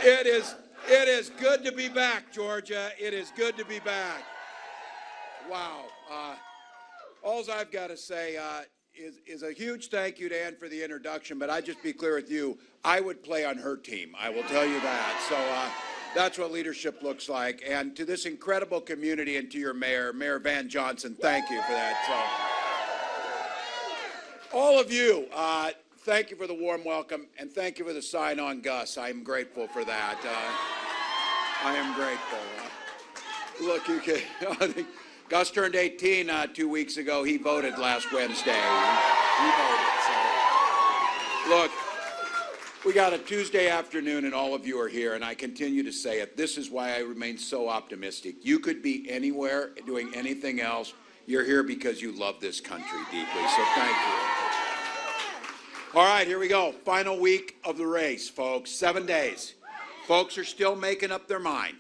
It is good to be back, Georgia. It is good to be back. Wow. All I've got to say is a huge thank you to Ann for the introduction, but I'd just be clear with you, I would play on her team. I will tell you that. So that's what leadership looks like. And to this incredible community and to your mayor, Mayor Van Johnson, thank you for that. So, all of you, thank you for the warm welcome, and thank you for the sign on Gus. I am grateful for that. I am grateful. Look, you can, I think Gus turned 18 2 weeks ago. He voted last Wednesday. He voted. So. Look, we got a Tuesday afternoon, and all of you are here, and I continue to say it. This is why I remain so optimistic. You could be anywhere doing anything else. You're here because you love this country deeply, so thank you. All right, here we go. Final week of the race, folks. 7 days. Folks are still making up their mind.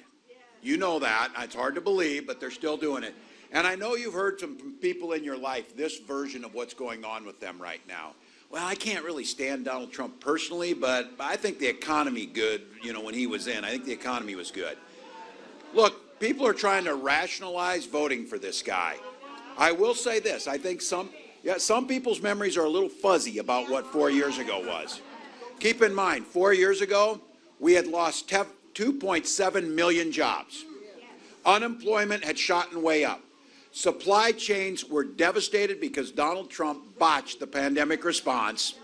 You know that. It's hard to believe, but they're still doing it. And I know you've heard from people in your life this version of what's going on with them right now. Well, I can't really stand Donald Trump personally, but I think the economy good, when he was in. I think the economy was good. Look, people are trying to rationalize voting for this guy. I will say this. I think some people's memories are a little fuzzy about what 4 years ago was. Keep in mind, 4 years ago, we had lost 2.7 million jobs. Unemployment had shot way up. Supply chains were devastated because Donald Trump botched the pandemic response.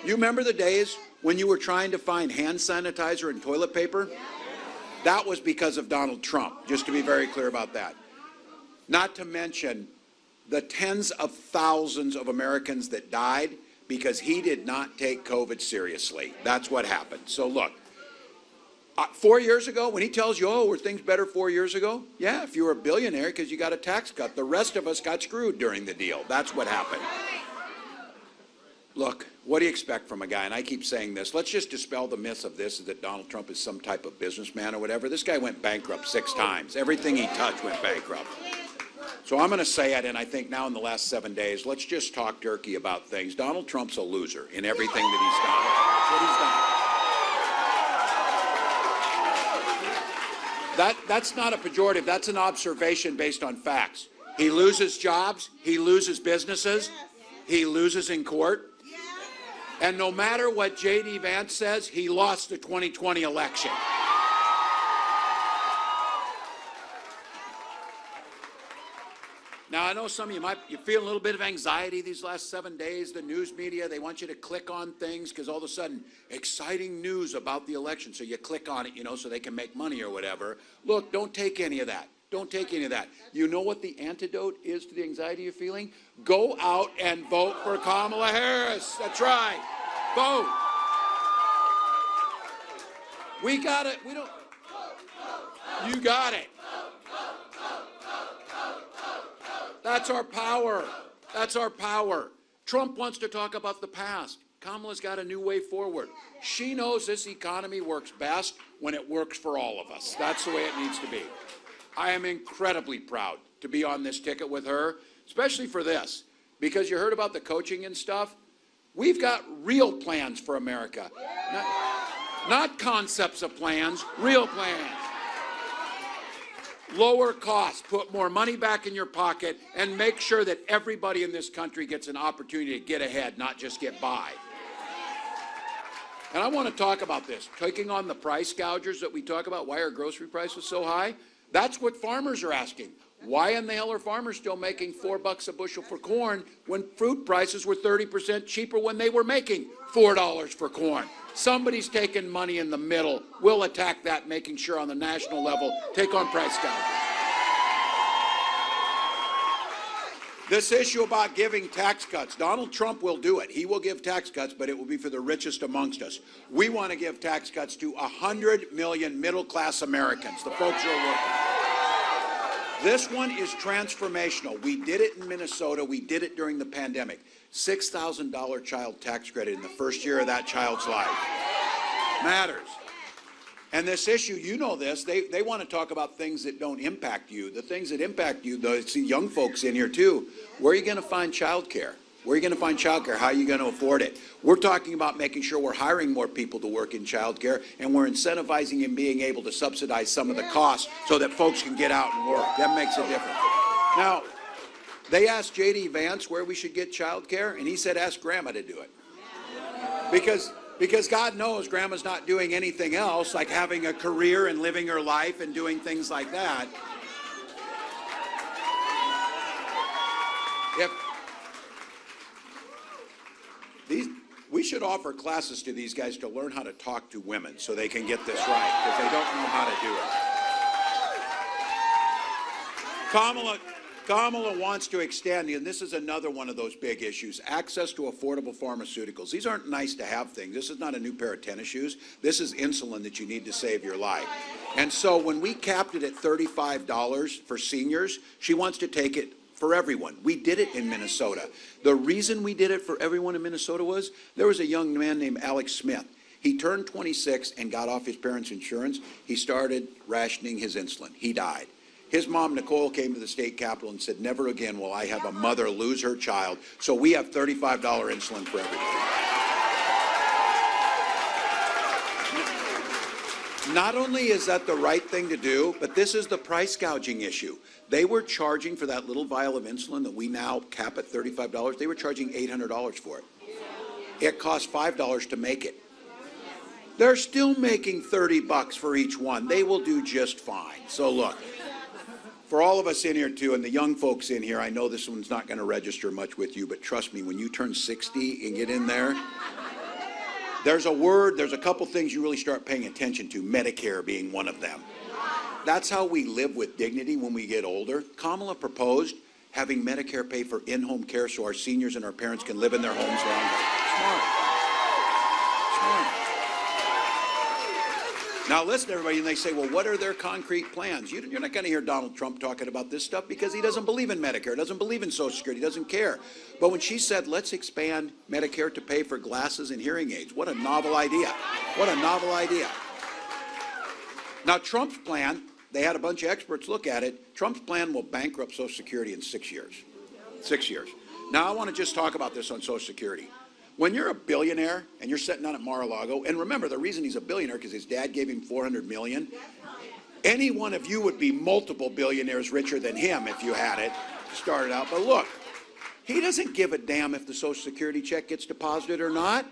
You remember the days when you were trying to find hand sanitizer and toilet paper? That was because of Donald Trump, just to be very clear about that. Not to mention the tens of thousands of Americans that died because he did not take COVID seriously. That's what happened. So look, 4 years ago, when he tells you, were things better 4 years ago? Yeah, if you were a billionaire because you got a tax cut. The rest of us got screwed during the deal. That's what happened. Look, what do you expect from a guy? And I keep saying this. Let's just dispel the myth of this, that Donald Trump is some type of businessman or whatever. This guy went bankrupt 6 times. Everything he touched went bankrupt. So I'm going to say it, and I think now in the last 7 days, let's just talk turkey about things. Donald Trump's a loser in everything that he's done. That's what he's done. That's not a pejorative. That's an observation based on facts. He loses jobs. He loses businesses. He loses in court. And no matter what J.D. Vance says, he lost the 2020 election. Now, I know some of you you feel a little bit of anxiety these last 7 days. The news media, they want you to click on things because all of a sudden, exciting news about the election. So you click on it, so they can make money or whatever. Look, don't take any of that. Don't take any of that. You know what the antidote is to the anxiety you're feeling? Go out and vote for Kamala Harris. That's right. Vote. We got it. We don't. You got it. That's our power. That's our power. Trump wants to talk about the past. Kamala's got a new way forward. She knows this economy works best when it works for all of us. That's the way it needs to be. I am incredibly proud to be on this ticket with her, especially for this, because you heard about the coaching and stuff. We've got real plans for America. Not concepts of plans, real plans. Lower costs, put more money back in your pocket, and make sure that everybody in this country gets an opportunity to get ahead, not just get by. And I want to talk about this. Taking on the price gougers that we talk about, why are grocery prices so high? That's what farmers are asking. Why in the hell are farmers still making $4 a bushel for corn when fruit prices were 30% cheaper when they were making $4 for corn? Somebody's taking money in the middle. We'll attack that, making sure on the national level, take on price gouging. This issue about giving tax cuts, Donald Trump will do it. He will give tax cuts, but it will be for the richest amongst us. We want to give tax cuts to 100 million middle-class Americans, the folks who are working. This one is transformational. We did it in Minnesota. We did it during the pandemic. $6,000 child tax credit in the first year of that child's life. Matters. And this issue, you know this, they want to talk about things that don't impact you. The things that impact you, though, see young folks in here too. Where are you going to find child care? Where are you going to find childcare? How are you going to afford it? We're talking about making sure we're hiring more people to work in childcare, and we're incentivizing and being able to subsidize some of the costs so that folks can get out and work. That makes a difference. Now, they asked J.D. Vance where we should get childcare, and he said, ask Grandma to do it. Because God knows Grandma's not doing anything else, like having a career and living her life and doing things like that. We should offer classes to these guys to learn how to talk to women so they can get this right, because they don't know how to do it. Kamala wants to extend, and this is another one of those big issues, access to affordable pharmaceuticals. These aren't nice to have things. This is not a new pair of tennis shoes. This is insulin that you need to save your life. And so when we capped it at $35 for seniors, she wants to take it for everyone. We did it in Minnesota. The reason we did it for everyone in Minnesota was there was a young man named Alex Smith. He turned 26 and got off his parents' insurance. He started rationing his insulin. He died. His mom, Nicole, came to the state capitol and said, never again will I have a mother lose her child. So we have $35 insulin for everybody. Not only is that the right thing to do, but this is the price gouging issue. They were charging for that little vial of insulin that we now cap at $35. They were charging $800 for it. It cost $5 to make it. They're still making $30 for each one. They will do just fine. So look, for all of us in here too, and the young folks in here, I know this one's not going to register much with you, but trust me, when you turn 60 and get in there, there's a couple things you really start paying attention to, Medicare being one of them. That's how we live with dignity when we get older. Kamala proposed having Medicare pay for in-home care so our seniors and our parents can live in their homes longer. Smart. Now listen, everybody, and they say, well, what are their concrete plans? You're not going to hear Donald Trump talking about this stuff because he doesn't believe in Medicare, doesn't believe in Social Security, doesn't care. But when she said, let's expand Medicare to pay for glasses and hearing aids, what a novel idea. What a novel idea. Now, Trump's plan, they had a bunch of experts look at it. Trump's plan will bankrupt Social Security in 6 years. 6 years. Now, I want to just talk about this on Social Security. When you're a billionaire and you're sitting down at Mar-a-Lago, and remember the reason he's a billionaire because his dad gave him $400 million. Any one of you would be multiple billionaires richer than him if you had it started out. But look, he doesn't give a damn if the Social Security check gets deposited or not.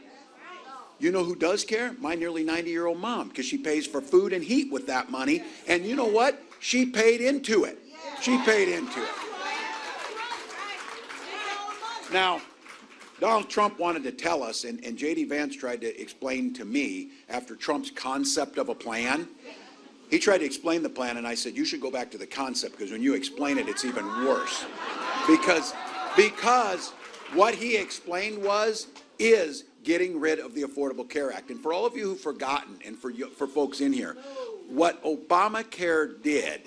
You know who does care? My nearly 90-year-old mom, because she pays for food and heat with that money. And you know what? She paid into it. She paid into it. Now, Donald Trump wanted to tell us, and J.D. Vance tried to explain to me after Trump's concept of a plan. He tried to explain the plan, and I said, you should go back to the concept, because when you explain it, it's even worse. Because what he explained is getting rid of the Affordable Care Act. And for all of you who've forgotten, and for folks in here, what Obamacare did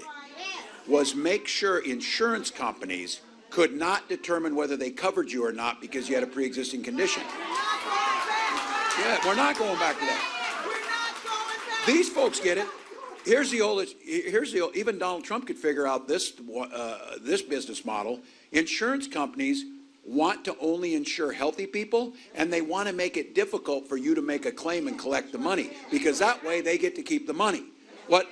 was make sure insurance companies could not determine whether they covered you or not because you had a pre-existing condition. Yeah, we're not going back to that. These folks get it. Even Donald Trump could figure out this business model. Insurance companies want to only insure healthy people, and they want to make it difficult for you to make a claim and collect the money, because that way they get to keep the money. What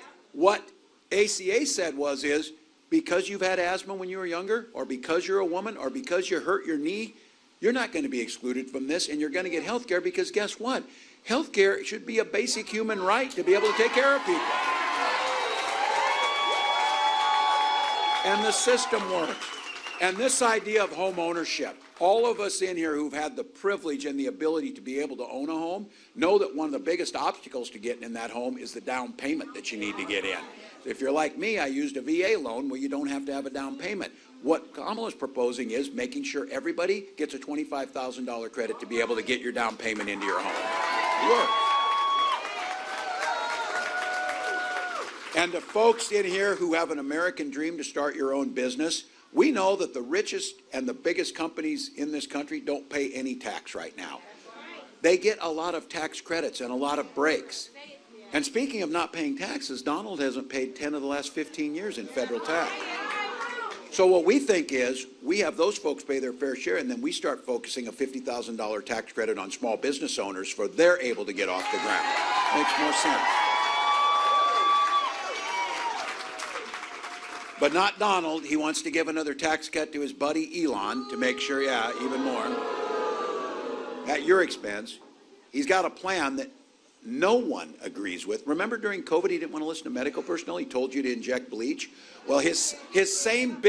ACA said is, because you've had asthma when you were younger, or because you're a woman, or because you hurt your knee, you're not going to be excluded from this, and you're going to get health care, because guess what? Health care should be a basic human right to be able to take care of people. And the system works. And this idea of home ownership, all of us in here who've had the privilege and the ability to be able to own a home know that one of the biggest obstacles to getting in that home is the down payment that you need to get in. If you're like me, I used a VA loan where you don't have to have a down payment. What Kamala's proposing is making sure everybody gets a $25,000 credit to be able to get your down payment into your home. Work. And the folks in here who have an American dream to start your own business, we know that the richest and the biggest companies in this country don't pay any tax right now. They get a lot of tax credits and a lot of breaks. And speaking of not paying taxes, Donald hasn't paid 10 of the last 15 years in federal tax. So what we think is, we have those folks pay their fair share, and then we start focusing a $50,000 tax credit on small business owners for they're able to get off the ground. Makes more sense. But not Donald. He wants to give another tax cut to his buddy Elon to make sure, yeah, even more. At your expense. He's got a plan that no one agrees with. Remember during COVID, he didn't want to listen to medical personnel. He told you to inject bleach. Well, his same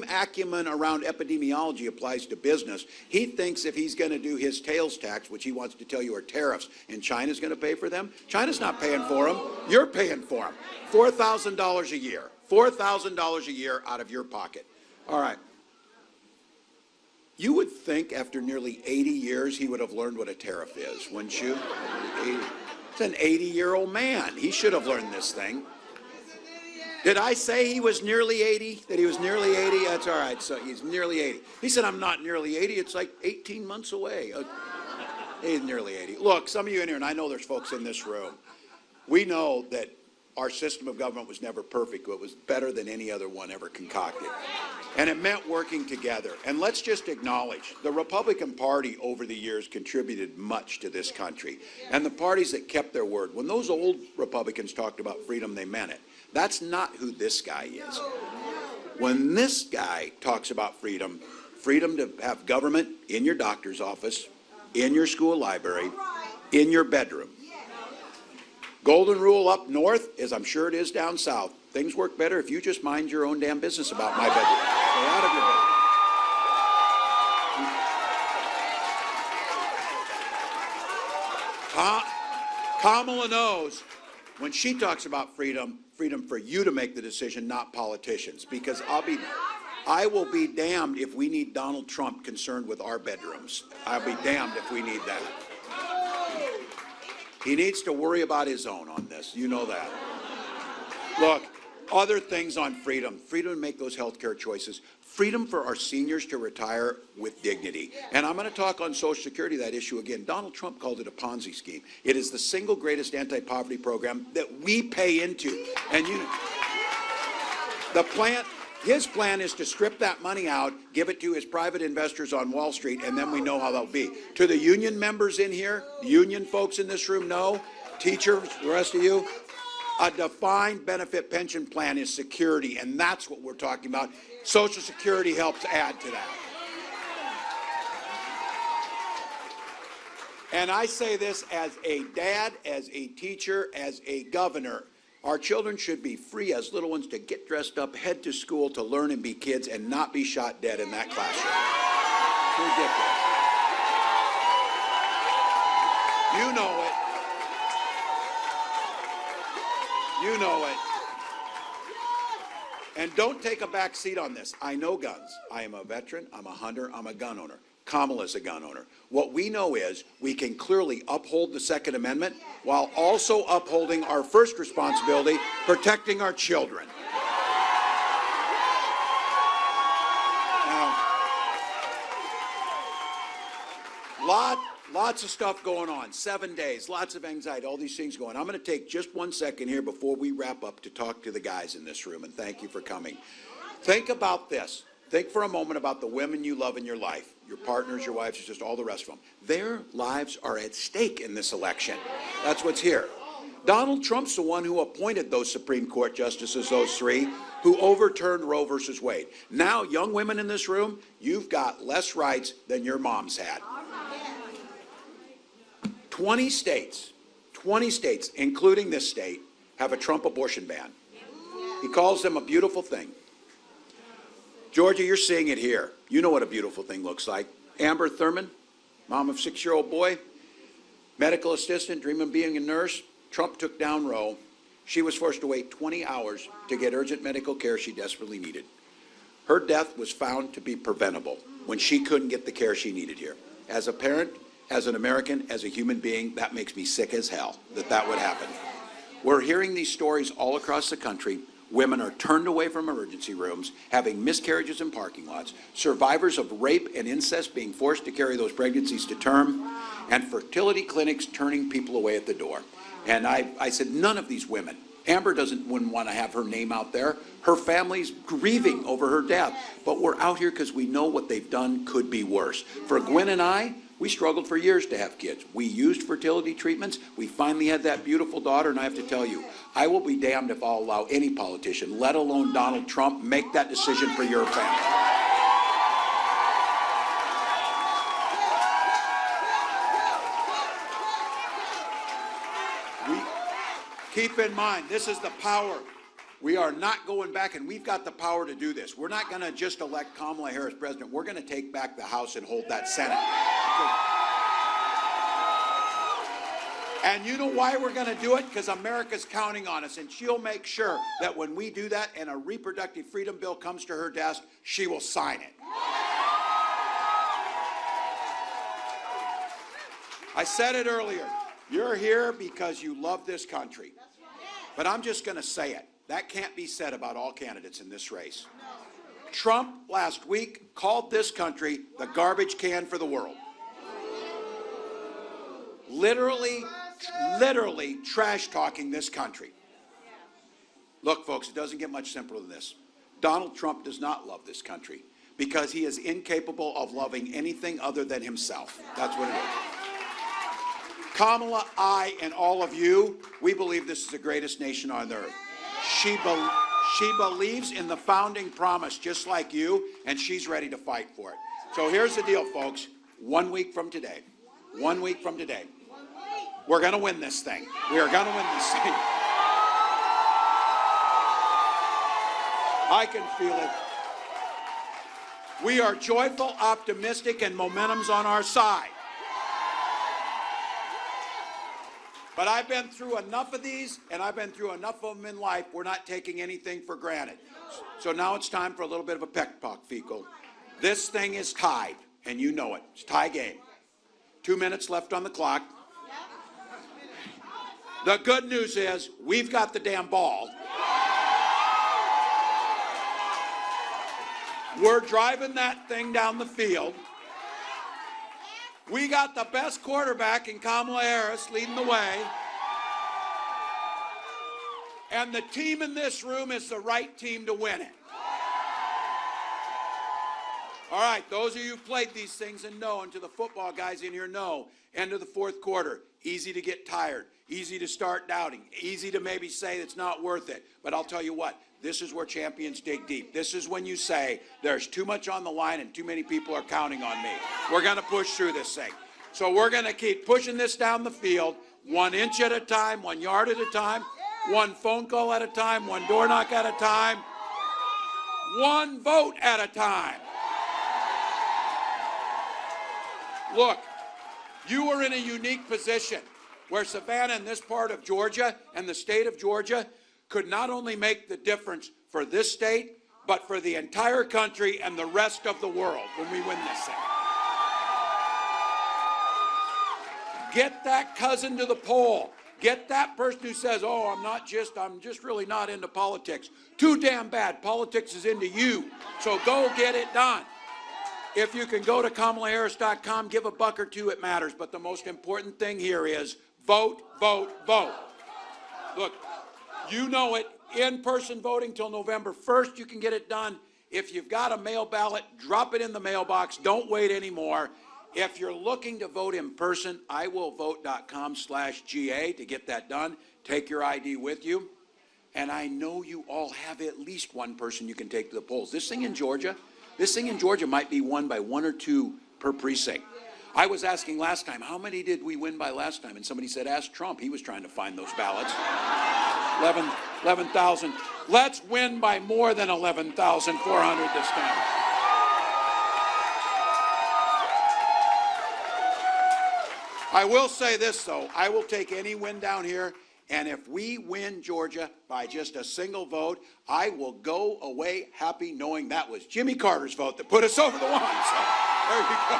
acumen around epidemiology applies to business. He thinks if he's going to do his tails tax, which he wants to tell you are tariffs, and China's going to pay for them, China's not paying for them. You're paying for them. $4,000 a year. $4,000 a year out of your pocket. All right. You would think after nearly 80 years he would have learned what a tariff is, wouldn't you? It's an 80-year-old man. He should have learned this thing. Did I say he was nearly 80? That he was nearly 80? That's all right. So he's nearly 80. He said, I'm not nearly 80. It's like 18 months away. He's nearly 80. Look, some of you in here, and I know there's folks in this room, we know that our system of government was never perfect, but it was better than any other one ever concocted. And it meant working together. And let's just acknowledge, the Republican Party over the years contributed much to this country. And the parties that kept their word, when those old Republicans talked about freedom, they meant it. That's not who this guy is. When this guy talks about freedom, freedom to have government in your doctor's office, in your school library, in your bedroom. Golden rule up north, as I'm sure it is down south. Things work better if you just mind your own damn business about my bedroom. Stay out of your bedroom. Kamala knows when she talks about freedom, freedom for you to make the decision, not politicians. Because I will be damned if we need Donald Trump concerned with our bedrooms. I'll be damned if we need that. He needs to worry about his own on this. You know that. Look, other things on freedom. Freedom to make those health care choices. Freedom for our seniors to retire with dignity. And I'm going to talk on Social Security, that issue again. Donald Trump called it a Ponzi scheme. It is the single greatest anti-poverty program that we pay into. And his plan is to strip that money out, give it to his private investors on Wall Street, and then we know how that'll be. To the union members in here, the union folks in this room know, teachers, the rest of you, a defined benefit pension plan is security, and that's what we're talking about. Social Security helps add to that. And I say this as a dad, as a teacher, as a governor. Our children should be free as little ones to get dressed up, head to school to learn and be kids, and not be shot dead in that classroom. Ridiculous. You know it. You know it. And don't take a back seat on this. I know guns. I am a veteran. I'm a hunter. I'm a gun owner. Kamala's a gun owner. What we know is we can clearly uphold the Second Amendment while also upholding our first responsibility, protecting our children. Now, lots of stuff going on. 7 days, lots of anxiety, all these things going on. I'm going to take just 1 second here before we wrap up to talk to the guys in this room, and thank you for coming. Think about this. Think for a moment about the women you love in your life, your partners, your wives, just all the rest of them. Their lives are at stake in this election. That's what's here. Donald Trump's the one who appointed those Supreme Court justices, those three, who overturned Roe versus Wade. Now, young women in this room, you've got less rights than your moms had. 20 states, including this state, have a Trump abortion ban. He calls them a beautiful thing. Georgia, you're seeing it here. You know what a beautiful thing looks like. Amber Thurman, mom of 6-year-old boy, medical assistant, dreaming of being a nurse. Trump took down Roe. She was forced to wait 20 hours to get urgent medical care she desperately needed. Her death was found to be preventable when she couldn't get the care she needed here. As a parent, as an American, as a human being, that makes me sick as hell that would happen. We're hearing these stories all across the country. Women are turned away from emergency rooms, having miscarriages in parking lots, survivors of rape and incest being forced to carry those pregnancies to term, and fertility clinics turning people away at the door. And I said, none of these women Amber wouldn't want to have her name out there. Her family's grieving over her death. But we're out here because we know what they've done could be worse. For Gwen and I, we struggled for years to have kids. We used fertility treatments. We finally had that beautiful daughter, and I have to tell you, I will be damned if I'll allow any politician, let alone Donald Trump, make that decision for your family. Keep in mind, this is the power. We are not going back, and we've got the power to do this. We're not going to just elect Kamala Harris president. We're going to take back the House and hold that Senate. And you know why we're going to do it? Because America's counting on us, and she'll make sure that when we do that and a reproductive freedom bill comes to her desk, she will sign it. I said it earlier. You're here because you love this country. But I'm just going to say it. That can't be said about all candidates in this race. Trump last week called this country the garbage can for the world. Literally trash talking this country. Look, folks, it doesn't get much simpler than this. Donald Trump does not love this country because he is incapable of loving anything other than himself. That's what it is. Kamala, I, and all of you, we believe this is the greatest nation on earth. She believes in the founding promise just like you, and she's ready to fight for it. So here's the deal, folks. 1 week from today, we're going to win this thing. We are going to win this thing. I can feel it. We are joyful, optimistic, and momentum's on our side. But I've been through enough of these, and I've been through enough of them in life. We're not taking anything for granted. So now it's time for a little bit of a pep talk, Fecal. This thing is tied, and you know it. It's tie game. 2 minutes left on the clock. The good news is we've got the damn ball. We're driving that thing down the field. We got the best quarterback in Kamala Harris leading the way. And the team in this room is the right team to win it. All right, those of you who played these things and know, and to the football guys in here know, end of the fourth quarter, easy to get tired, easy to start doubting, easy to maybe say it's not worth it. But I'll tell you what, this is where champions dig deep. This is when you say there's too much on the line and too many people are counting on me. We're going to push through this thing. So we're going to keep pushing this down the field, 1 inch at a time, 1 yard at a time, 1 phone call at a time, 1 door knock at a time, 1 vote at a time. Look, you are in a unique position where Savannah and this part of Georgia and the state of Georgia could not only make the difference for this state, but for the entire country and the rest of the world when we win this thing. Get that cousin to the poll. Get that person who says, oh, I'm just really not into politics. Too damn bad. Politics is into you. So go get it done. If you can go to KamalaHarris.com, give a buck or two, it matters. But the most important thing here is vote, vote, vote. Look, you know it. In-person voting till November 1st, you can get it done. If you've got a mail ballot, drop it in the mailbox. Don't wait anymore. If you're looking to vote in person, iwillvote.com/GA to get that done. Take your ID with you. And I know you all have at least one person you can take to the polls. This thing in Georgia might be won by 1 or 2 per precinct. I was asking last time, how many did we win by last time? And somebody said, ask Trump. He was trying to find those ballots. 11,000. Let's win by more than 11,400 this time. I will say this, though. I will take any win down here. And if we win Georgia by just a single vote, I will go away happy knowing that was Jimmy Carter's vote that put us over the line. So there you go.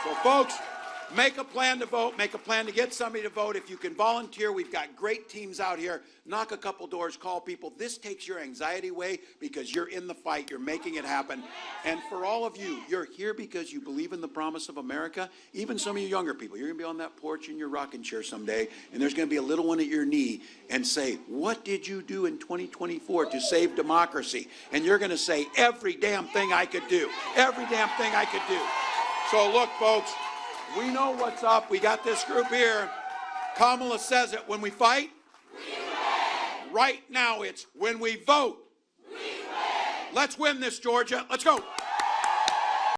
So folks, Make a plan to vote. Make a plan to get somebody to vote. If you can volunteer, we've got great teams out here. Knock a couple doors, call people. This takes your anxiety away because you're in the fight. You're making it happen. And for all of you, you're here because you believe in the promise of America. Even some of you younger people, you're going to be on that porch in your rocking chair someday, and there's going to be a little one at your knee and say, what did you do in 2024 to save democracy? And you're going to say, every damn thing I could do. Every damn thing I could do. So look, folks. We know what's up. We got this group here. Kamala says it. When we fight, we win. Right now it's when we vote. We win. Let's win this, Georgia. Let's go.